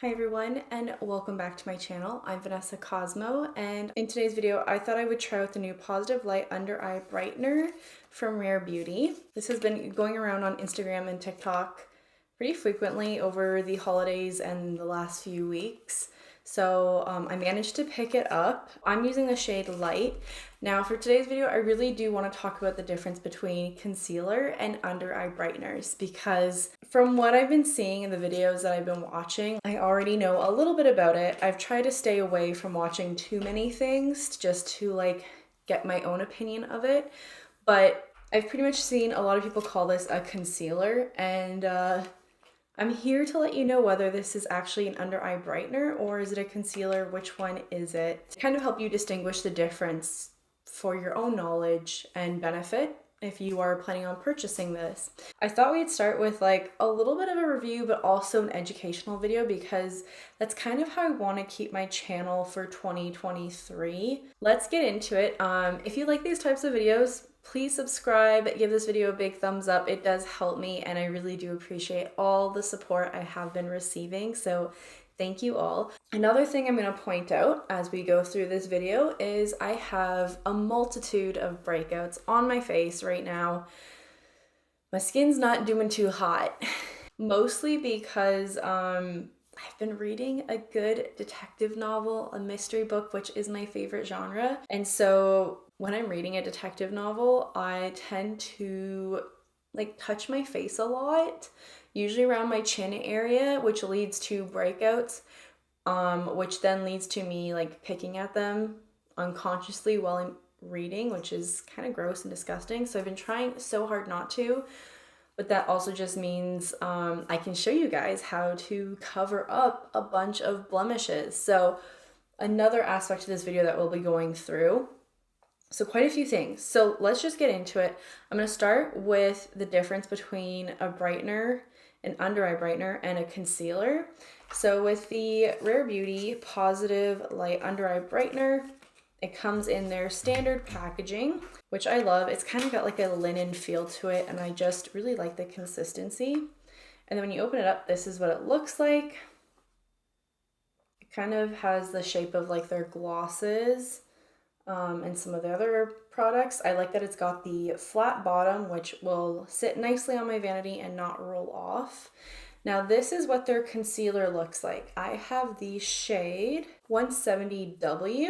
Hi everyone and welcome back to my channel. I'm Vanessa Cosmo and in today's video I thought I would try out the new Positive Light Under Eye Brightener from Rare Beauty. This has been going around on Instagram and TikTok pretty frequently over the holidays and the last few weeks. So I managed to pick it up. I'm using the shade Light. Now for today's video, I really do want to talk about the difference between concealer and under eye brighteners because from what I've been seeing in the videos that I've been watching, I already know a little bit about it. I've tried to stay away from watching too many things just to get my own opinion of it. But I've pretty much seen a lot of people call this a concealer and I'm here to let you know whether this is actually an under eye brightener or is it a concealer, which one is it? To kind of help you distinguish the difference for your own knowledge and benefit if you are planning on purchasing this. I thought we'd start with a little bit of a review but also an educational video because that's kind of how I want to keep my channel for 2023. Let's get into it. If you like these types of videos, please subscribe, give this video a big thumbs up. It does help me and I really do appreciate all the support I have been receiving. So thank you all. Another thing I'm going to point out as we go through this video is I have a multitude of breakouts on my face right now. My skin's not doing too hot, mostly because I've been reading a good detective novel, a mystery book, which is my favorite genre. And so when I'm reading a detective novel, I tend to touch my face a lot, usually around my chin area, which leads to breakouts, which then leads to me picking at them unconsciously while I'm reading, which is kind of gross and disgusting. So I've been trying so hard not to, but that also just means I can show you guys how to cover up a bunch of blemishes. So another aspect of this video that we'll be going through. So quite a few things. So let's just get into it. I'm going to start with the difference between a brightener, an under eye brightener, and a concealer. So with the Rare Beauty Positive Light Under Eye Brightener, it comes in their standard packaging, which I love. It's kind of got a linen feel to it, and I just really like the consistency. And then when you open it up, this is what it looks like. It kind of has the shape of their glosses. And some of the other products. I like that it's got the flat bottom, which will sit nicely on my vanity and not roll off. Now this is what their concealer looks like. I have the shade 170W.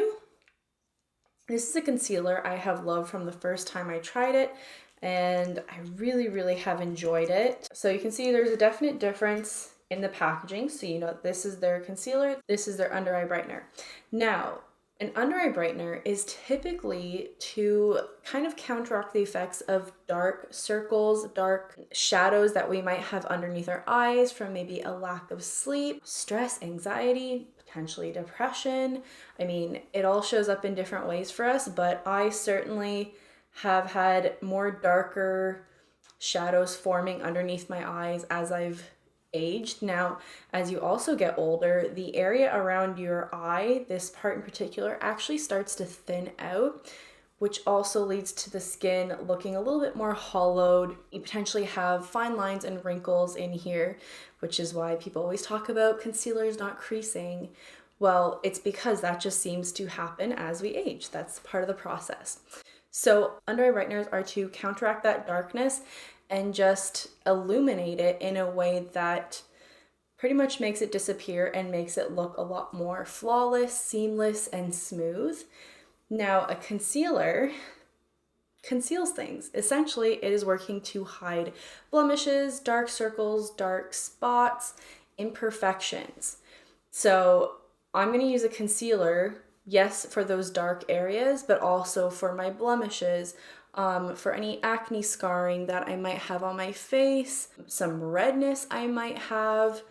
This is a concealer I have loved from the first time I tried it, and I really have enjoyed it. So you can see there's a definite difference in the packaging. So you know this is their concealer, this is their under eye brightener. Now, an under eye brightener is typically to kind of counteract the effects of dark circles, dark shadows that we might have underneath our eyes from maybe a lack of sleep, stress, anxiety, potentially depression. I mean, it all shows up in different ways for us, but I certainly have had more darker shadows forming underneath my eyes as I've aged. Now, as you also get older, the area around your eye, this part in particular, actually starts to thin out, which also leads to the skin looking a little bit more hollowed. You potentially have fine lines and wrinkles in here, which is why people always talk about concealers not creasing. Well, it's because that just seems to happen as we age. That's part of the process. So under eye brighteners are to counteract that darkness and just illuminate it in a way that pretty much makes it disappear and makes it look a lot more flawless, seamless, and smooth. Now, a concealer conceals things. Essentially, it is working to hide blemishes, dark circles, dark spots, imperfections. So I'm going to use a concealer, yes, for those dark areas, but also for my blemishes, for any acne scarring that I might have on my face, some redness I might have,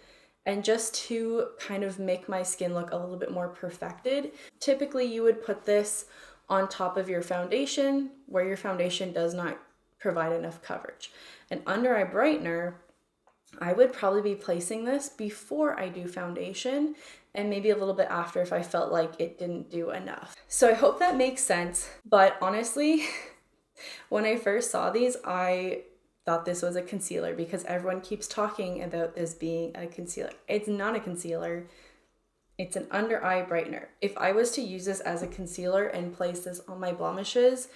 and just to kind of make my skin look a little bit more perfected. Typically, you would put this on top of your foundation where your foundation does not provide enough coverage. An under eye brightener, I would probably be placing this before I do foundation and maybe a little bit after if I felt like it didn't do enough. So I hope that makes sense, but honestly, when I first saw these, I thought this was a concealer because everyone keeps talking about this being a concealer. It's not a concealer. It's an under eye brightener. If I was to use this as a concealer and place this on my blemishes,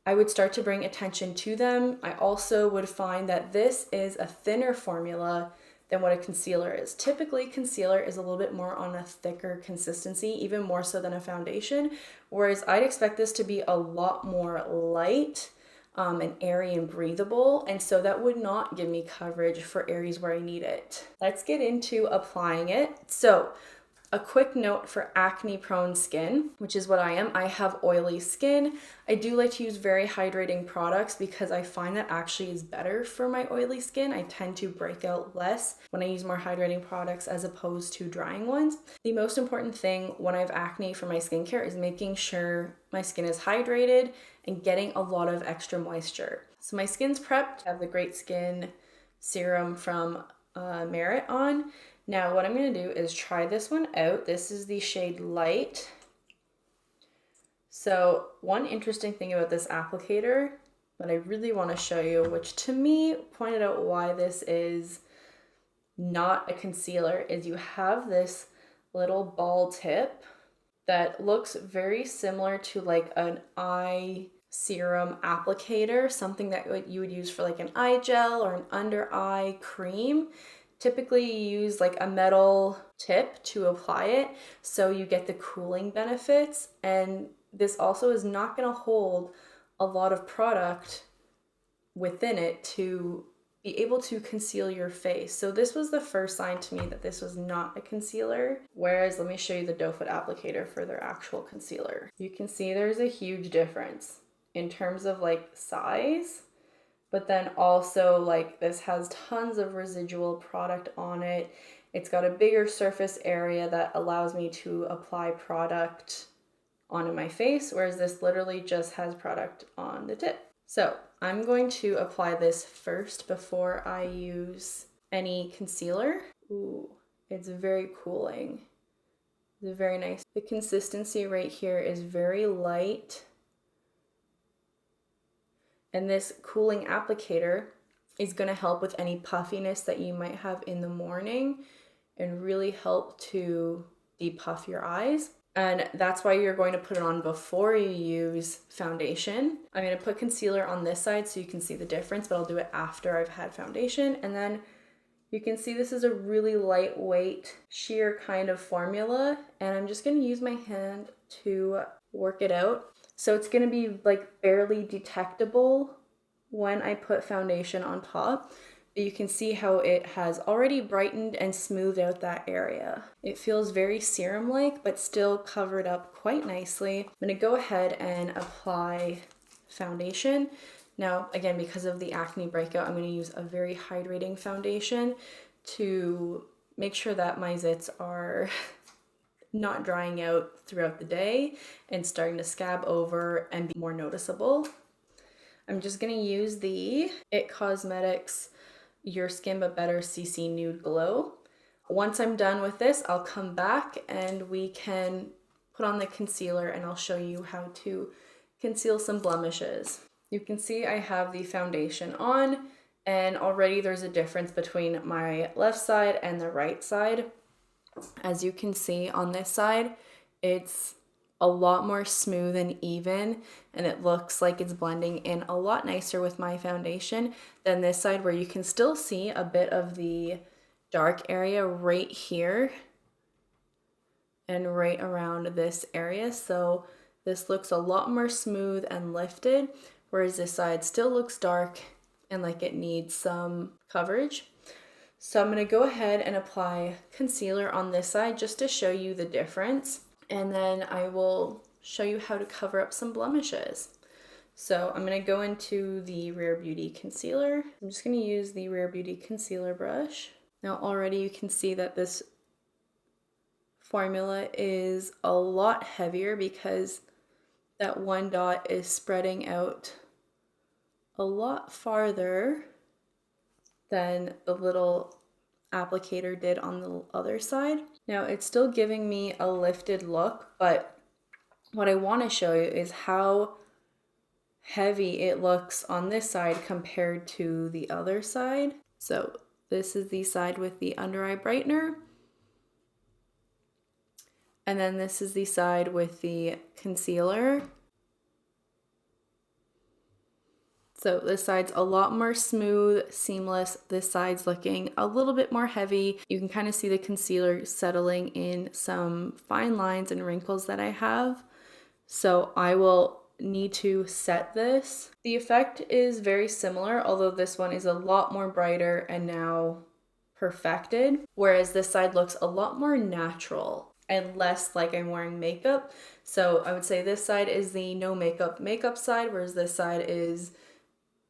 I would start to bring attention to them. I also would find that this is a thinner formula than what a concealer is. Typically, concealer is a little bit more on a thicker consistency, even more so than a foundation, whereas I'd expect this to be a lot more light and airy and breathable, and so that would not give me coverage for areas where I need it. Let's get into applying it. So a quick note for acne prone skin, which is what I am. I have oily skin. I do like to use very hydrating products because I find that actually is better for my oily skin. I tend to break out less when I use more hydrating products as opposed to drying ones. The most important thing when I have acne for my skincare is making sure my skin is hydrated and getting a lot of extra moisture. So my skin's prepped. I have the Great Skin Serum from Merit on. Now what I'm going to do is try this one out. This is the shade Light. So one interesting thing about this applicator that I really want to show you, which to me pointed out why this is not a concealer, is you have this little ball tip that looks very similar to like an eye serum applicator, something that you would use for like an eye gel or an under eye cream. Typically you use like a metal tip to apply it so you get the cooling benefits, and this also is not going to hold a lot of product within it to be able to conceal your face. So this was the first sign to me that this was not a concealer. Whereas let me show you the doe foot applicator for their actual concealer. You can see there's a huge difference in terms of like size. But then also like this has tons of residual product on it. It's got a bigger surface area that allows me to apply product onto my face, whereas this literally just has product on the tip. So I'm going to apply this first before I use any concealer. Ooh, it's very cooling. It's very nice. The consistency right here is very light. And this cooling applicator is going to help with any puffiness that you might have in the morning and really help to depuff your eyes. And that's why you're going to put it on before you use foundation. I'm going to put concealer on this side so you can see the difference, but I'll do it after I've had foundation. And then you can see this is a really lightweight sheer kind of formula. And I'm just going to use my hand to work it out. So it's going to be like barely detectable when I put foundation on top. But you can see how it has already brightened and smoothed out that area. It feels very serum-like, but still covered up quite nicely. I'm going to go ahead and apply foundation. Now, again, because of the acne breakout, I'm going to use a very hydrating foundation to make sure that my zits are not drying out throughout the day and starting to scab over and be more noticeable. I'm just going to use the It Cosmetics Your Skin But Better CC Nude Glow. Once I'm done with this, I'll come back and we can put on the concealer and I'll show you how to conceal some blemishes. You can see I have the foundation on, and already there's a difference between my left side and the right side. As you can see on this side, it's a lot more smooth and even, and it looks like it's blending in a lot nicer with my foundation than this side, where you can still see a bit of the dark area right here and right around this area. So this looks a lot more smooth and lifted, whereas this side still looks dark and like it needs some coverage. So I'm going to go ahead and apply concealer on this side just to show you the difference. And then I will show you how to cover up some blemishes. So I'm going to go into the Rare Beauty concealer. I'm just going to use the Rare Beauty concealer brush. Now already you can see that this formula is a lot heavier because that one dot is spreading out a lot farther than the little applicator did on the other side. Now it's still giving me a lifted look, but what I want to show you is how heavy it looks on this side compared to the other side. So this is the side with the under eye brightener. And then this is the side with the concealer. So this side's a lot more smooth, seamless. This side's looking a little bit more heavy. You can kind of see the concealer settling in some fine lines and wrinkles that I have. So I will need to set this. The effect is very similar, although this one is a lot more brighter and now perfected, whereas this side looks a lot more natural and less like I'm wearing makeup. So I would say this side is the no makeup side, whereas this side is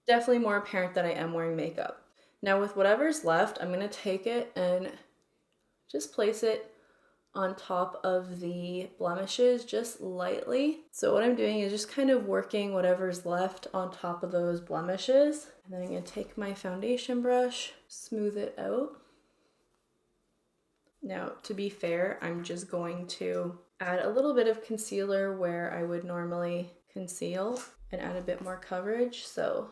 definitely more apparent that I am wearing makeup. Now with whatever's left, I'm gonna take it and just place it on top of the blemishes just lightly. So what I'm doing is just kind of working whatever's left on top of those blemishes. And then I'm gonna take my foundation brush, smooth it out. Now, to be fair, I'm just going to add a little bit of concealer where I would normally conceal and add a bit more coverage. So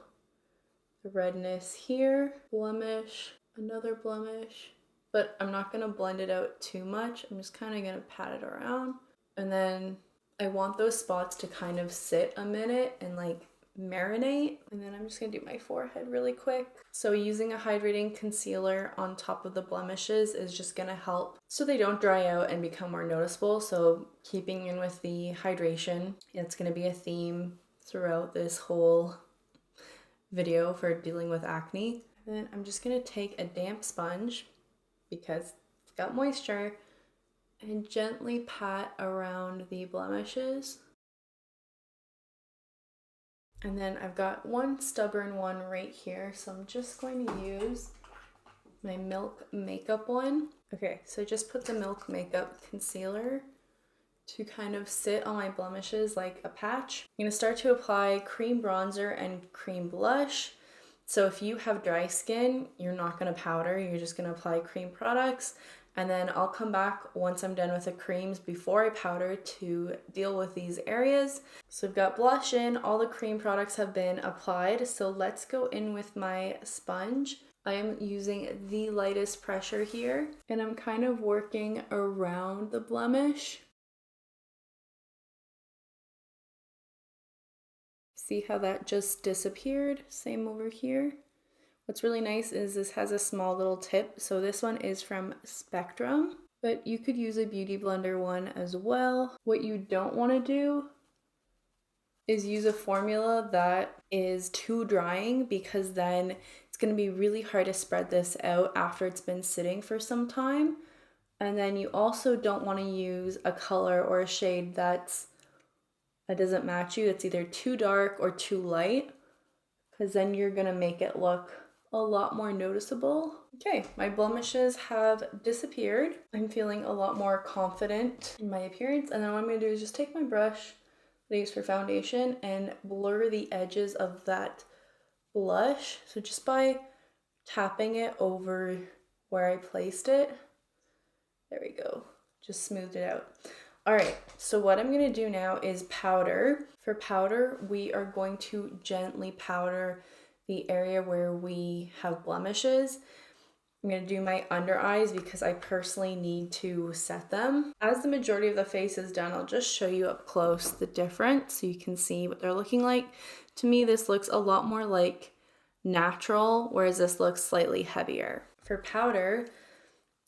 the redness here, blemish, another blemish, but I'm not gonna blend it out too much. I'm just kind of gonna pat it around. And then I want those spots to kind of sit a minute and like marinate. And then I'm just gonna do my forehead really quick. So using a hydrating concealer on top of the blemishes is just gonna help so they don't dry out and become more noticeable. So keeping in with the hydration, it's gonna be a theme throughout this whole video for dealing with acne. And then I'm just gonna take a damp sponge because it's got moisture and gently pat around the blemishes. And then I've got one stubborn one right here, so I'm just going to use my Milk Makeup one. Okay, so just put the Milk Makeup concealer to kind of sit on my blemishes like a patch. I'm gonna start to apply cream bronzer and cream blush. So if you have dry skin, you're not gonna powder, you're just gonna apply cream products. And then I'll come back once I'm done with the creams before I powder to deal with these areas. So I've got blush in, all the cream products have been applied. So let's go in with my sponge. I am using the lightest pressure here, and I'm kind of working around the blemish. See how that just disappeared? Same over here. What's really nice is this has a small little tip. So this one is from Spectrum, but you could use a Beauty Blender one as well. What you don't want to do is use a formula that is too drying, because then it's going to be really hard to spread this out after it's been sitting for some time. And then you also don't want to use a color or a shade that doesn't match you. It's either too dark or too light, because then you're gonna make it look a lot more noticeable. Okay, my blemishes have disappeared. I'm feeling a lot more confident in my appearance. And then what I'm gonna do is just take my brush that I use for foundation and blur the edges of that blush. So just by tapping it over where I placed it, there we go, just smoothed it out. All right, so what I'm gonna do now is powder. For powder, we are going to gently powder the area where we have blemishes. I'm gonna do my under eyes because I personally need to set them. As the majority of the face is done, I'll just show you up close the difference so you can see what they're looking like. To me, this looks a lot more like natural, whereas this looks slightly heavier. For powder,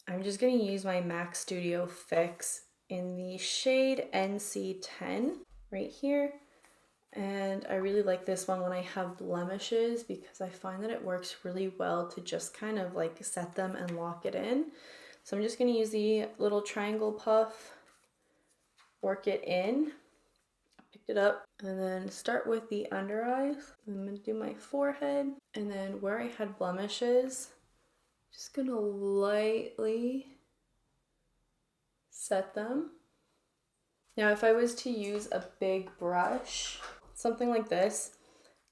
I'm just gonna use my MAC Studio Fix in the shade NC10 right here. And I really like this one when I have blemishes because I find that it works really well to just kind of like set them and lock it in. So I'm just gonna use the little triangle puff, work it in, pick it up, and then start with the under eyes. I'm gonna do my forehead, and then where I had blemishes, just gonna lightly set them. Now, if I was to use a big brush, something like this,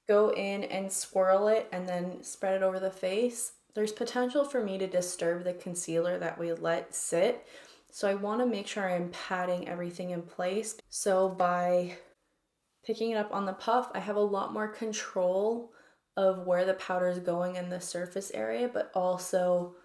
go in and swirl it and then spread it over the face, there's potential for me to disturb the concealer that we let sit. So I want to make sure I'm patting everything in place. So by Picking it up on the puff, I have a lot more control of where the powder is going in the surface area, but also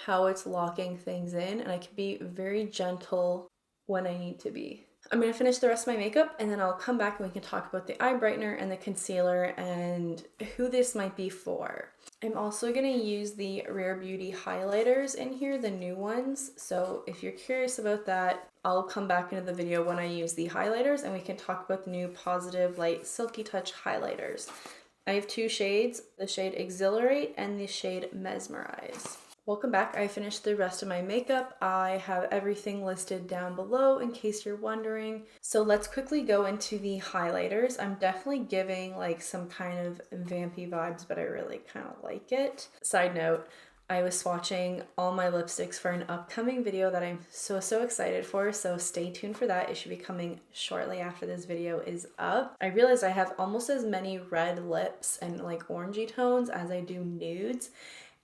how it's locking things in, and I can be very gentle when I need to be. I'm gonna finish the rest of my makeup and then I'll come back and we can talk about the eye brightener and the concealer and who this might be for. I'm also gonna use the Rare Beauty highlighters in here, the new ones. So if you're curious about that, I'll come back into the video when I use the highlighters and we can talk about the new Positive Light Silky Touch highlighters. I have two shades, the shade Exhilarate and the shade Mesmerize. Welcome back. I finished the rest of my makeup. I have everything listed down below in case you're wondering. So let's quickly go into the highlighters. I'm definitely giving like some kind of vampy vibes, but I really kind of like it. Side note, I was swatching all my lipsticks for an upcoming video that I'm so excited for, so stay tuned for that. It should be coming shortly after this video is up. I realized I have almost as many red lips and like orangey tones as I do nudes.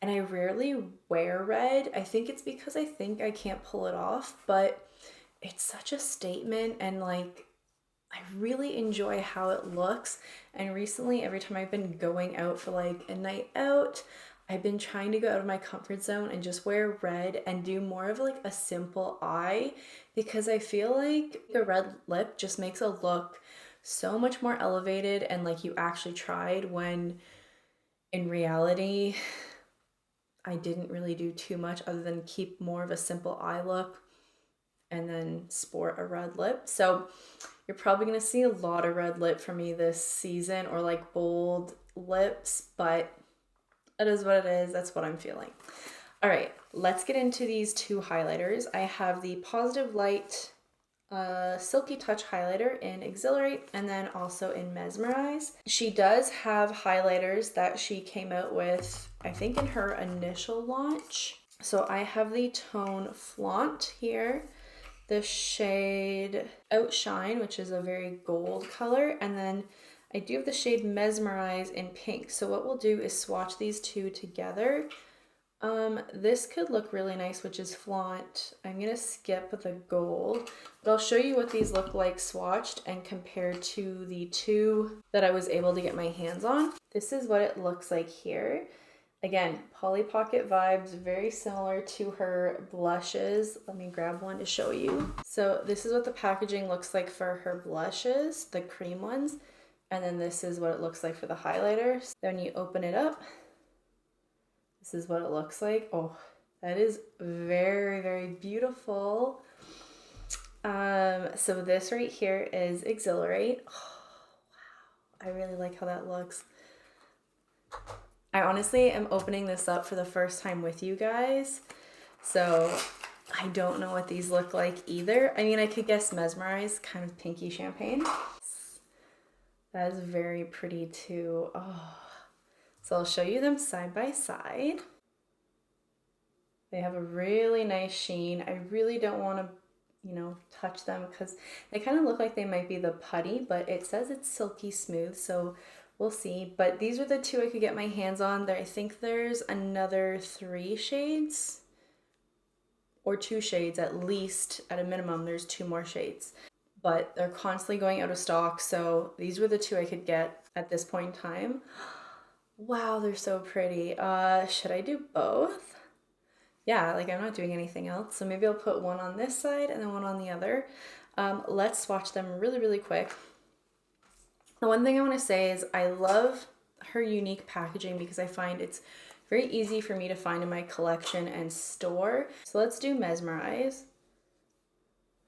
And I rarely wear red. I think it's because I think I can't pull it off, but it's such a statement and like I really enjoy how it looks. And recently, every time I've been going out for like a night out, I've been trying to go out of my comfort zone and just wear red and do more of like a simple eye, because I feel like a red lip just makes a look so much more elevated and like you actually tried, when in reality, I didn't really do too much other than keep more of a simple eye look and then sport a red lip. So you're probably gonna see a lot of red lip from me this season, or like bold lips, but it is what it is. That's what I'm feeling. All right, let's get into these two highlighters. I have the Positive Light Silky Touch highlighter in Exhilarate and then also in Mesmerize. She does have highlighters that she came out with, I think, in her initial launch. So I have the tone Flaunt here, the shade Outshine, which is a very gold color, and then I do have the shade Mesmerize in pink. So what we'll do is swatch these two together. This could look really nice, which is Flaunt. I'm gonna skip the gold, but I'll show you what these look like swatched and compared to the two that I was able to get my hands on. This is what it looks like here. Again, Polly Pocket vibes, very similar to her blushes. Let me grab one to show you. So this is what the packaging looks like for her blushes, the cream ones. And then this is what it looks like for the highlighters. Then you open it up. This is what it looks like. Oh, that is very beautiful. So this right here is Exhilarate. Oh, wow. I really like how that looks. I honestly am opening this up for the first time with you guys, so I don't know what these look like either. I mean, I could guess Mesmerize, kind of pinky champagne. That is very pretty too. Oh. So I'll show you them side by side. They have a really nice sheen. I really don't want to, you know, touch them because they kind of look like they might be the putty, but it says it's silky smooth, so we'll see. But these are the two I could get my hands on. There, I think there's another 3 shades or 2 shades at least. At a minimum, there's 2 more shades. But they're constantly going out of stock, so these were the 2 I could get at this point in time. Wow, they're so pretty. Should I do both? Yeah, like I'm not doing anything else, so maybe I'll put one on this side and then one on the other. Let's swatch them really quick. The one thing I want to say is I love her unique packaging because I find it's very easy for me to find in my collection and store. So let's do Mesmerize.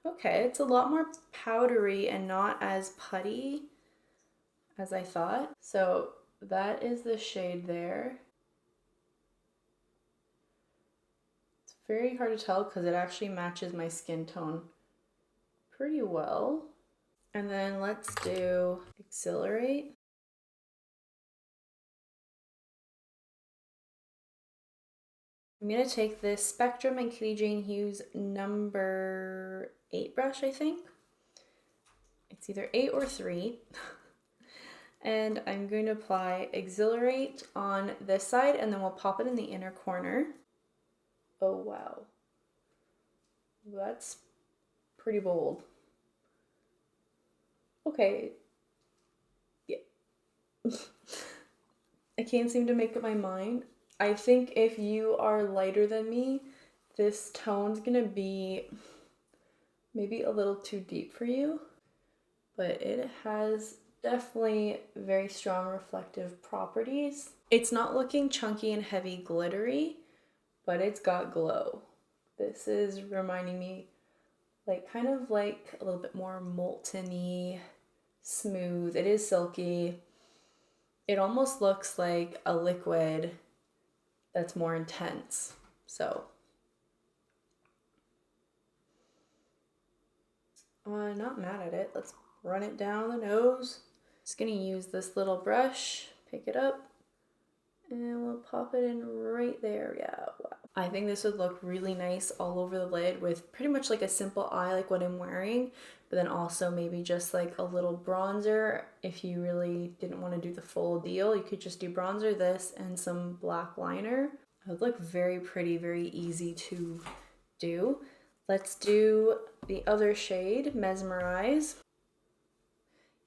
Okay, it's a lot more powdery and not as putty as I thought. So that is the shade there. It's very hard to tell because it actually matches my skin tone pretty well. And then let's do Exhilarate. I'm going to take this Spectrum and Kitty Jane Hughes number 8 brush, I think. It's either 8 or 3. And I'm going to apply Exhilarate on this side, and then we'll pop it in the inner corner. Oh, wow. That's pretty bold. Okay, I can't seem to make up my mind. I think if you are lighter than me, this tone's gonna be maybe a little too deep for you, but it has definitely very strong reflective properties. It's not looking chunky and heavy glittery, but it's got glow. This is reminding me like kind of like a little bit more molten-y, smooth. It is silky. It almost looks like a liquid that's more intense. So I'm not mad at it. Let's run it down the nose. Just gonna use this little brush, pick it up, and we'll pop it in right there. Yeah, wow. I think this would look really nice all over the lid with pretty much like a simple eye like what I'm wearing, but then also maybe just like a little bronzer. If you really didn't want to do the full deal, you could just do bronzer, this, and some black liner. It would look very pretty, very easy to do. Let's do the other shade, Mesmerize.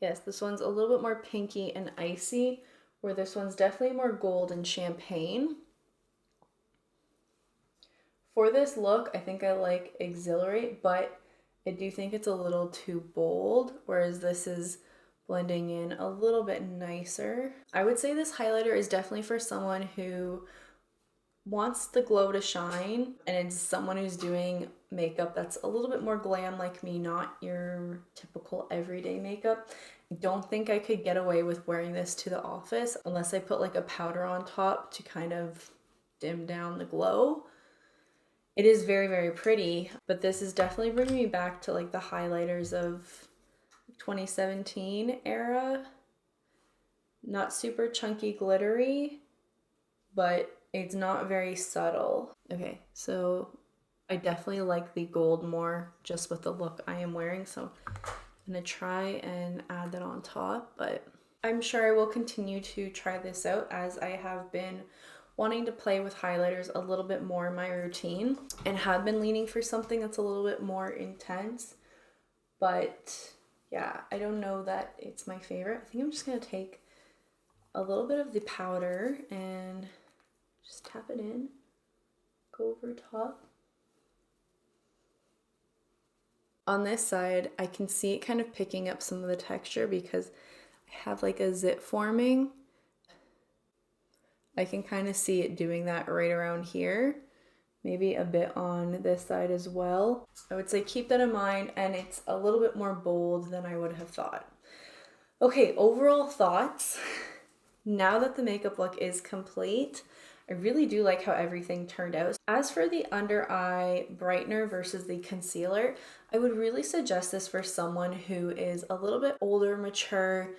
Yes, this one's a little bit more pinky and icy, where this one's definitely more gold and champagne. For this look, I think I like Exhilarate, but I do think it's a little too bold, whereas this is blending in a little bit nicer. I would say this highlighter is definitely for someone who wants the glow to shine, and it's someone who's doing makeup that's a little bit more glam like me, not your typical everyday makeup. I don't think I could get away with wearing this to the office unless I put like a powder on top to kind of dim down the glow. It is very, very pretty, but this is definitely bringing me back to like the highlighters of 2017 era. Not super chunky glittery, but it's not very subtle. Okay, so I definitely like the gold more just with the look I am wearing, so I'm gonna try and add that on top, but I'm sure I will continue to try this out as I have been wanting to play with highlighters a little bit more in my routine and have been leaning for something that's a little bit more intense. But yeah, I don't know that it's my favorite. I think I'm just gonna take a little bit of the powder and just tap it in, go over top. On this side, I can see it kind of picking up some of the texture because I have like a zit forming. I can kind of see it doing that right around here, maybe a bit on this side as well. I would say keep that in mind, and it's a little bit more bold than I would have thought. Okay, overall thoughts. Now that the makeup look is complete, I really do like how everything turned out. As for the under eye brightener versus the concealer, I would really suggest this for someone who is a little bit older, mature,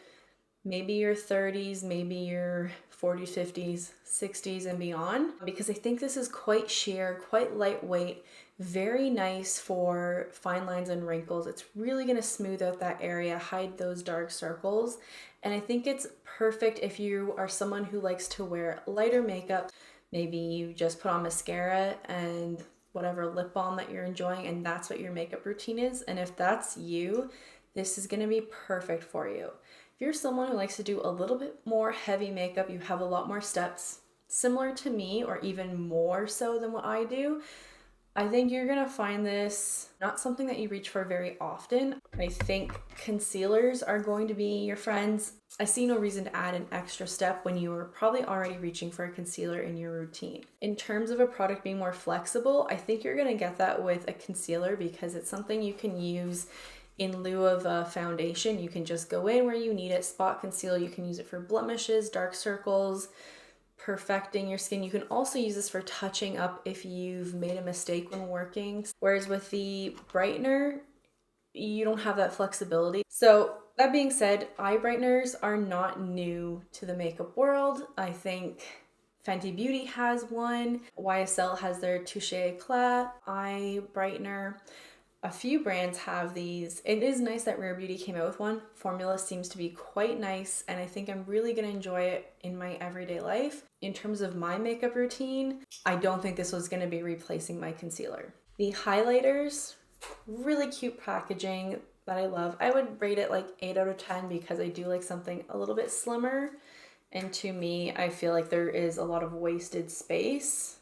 maybe your 30s, maybe your 40s, 50s, 60s and beyond, because I think this is quite sheer, quite lightweight, very nice for fine lines and wrinkles. It's really gonna smooth out that area, hide those dark circles. And I think it's perfect if you are someone who likes to wear lighter makeup. Maybe you just put on mascara and whatever lip balm that you're enjoying, and that's what your makeup routine is. And if that's you, this is gonna be perfect for you. If you're someone who likes to do a little bit more heavy makeup, you have a lot more steps, similar to me or even more so than what I do, I think you're gonna find this not something that you reach for very often. I think concealers are going to be your friends. I see no reason to add an extra step when you are probably already reaching for a concealer in your routine. In terms of a product being more flexible, I think you're gonna get that with a concealer because it's something you can use in lieu of a foundation. You can just go in where you need it, spot conceal. You can use it for blemishes, dark circles, perfecting your skin. You can also use this for touching up if you've made a mistake when working. Whereas with the brightener, you don't have that flexibility. So that being said, eye brighteners are not new to the makeup world. I think Fenty Beauty has one. YSL has their Touche Eclat eye brightener. A few brands have these. It is nice that Rare Beauty came out with one. Formula seems to be quite nice, and I think I'm really gonna enjoy it in my everyday life. In terms of my makeup routine, I don't think this was gonna be replacing my concealer. The highlighters, really cute packaging that I love. I would rate it like 8 out of 10 because I do like something a little bit slimmer And to me, I feel like there is a lot of wasted space.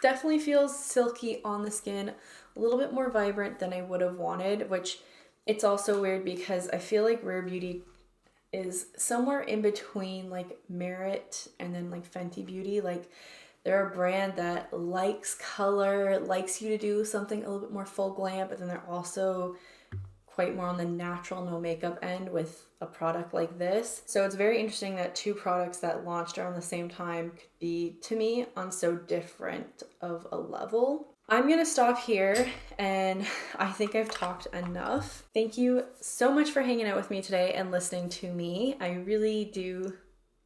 Definitely feels silky on the skin, a little bit more vibrant than I would have wanted, which it's also weird because I feel like Rare Beauty is somewhere in between like Merit and then like Fenty Beauty. Like they're a brand that likes color, likes you to do something a little bit more full glam, but then they're also quite more on the natural no makeup end with a product like this. So it's very interesting that two products that launched around the same time could be, to me, on so different of a level. I'm gonna stop here, and I think I've talked enough. Thank you so much for hanging out with me today and listening to me. I really do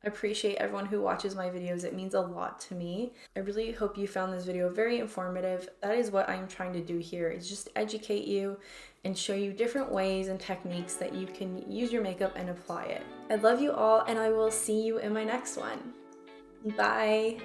appreciate everyone who watches my videos. It means a lot to me. I really hope you found this video very informative. That is what I'm trying to do here, is just educate you and show you different ways and techniques that you can use your makeup and apply it. I love you all, and I will see you in my next one. Bye.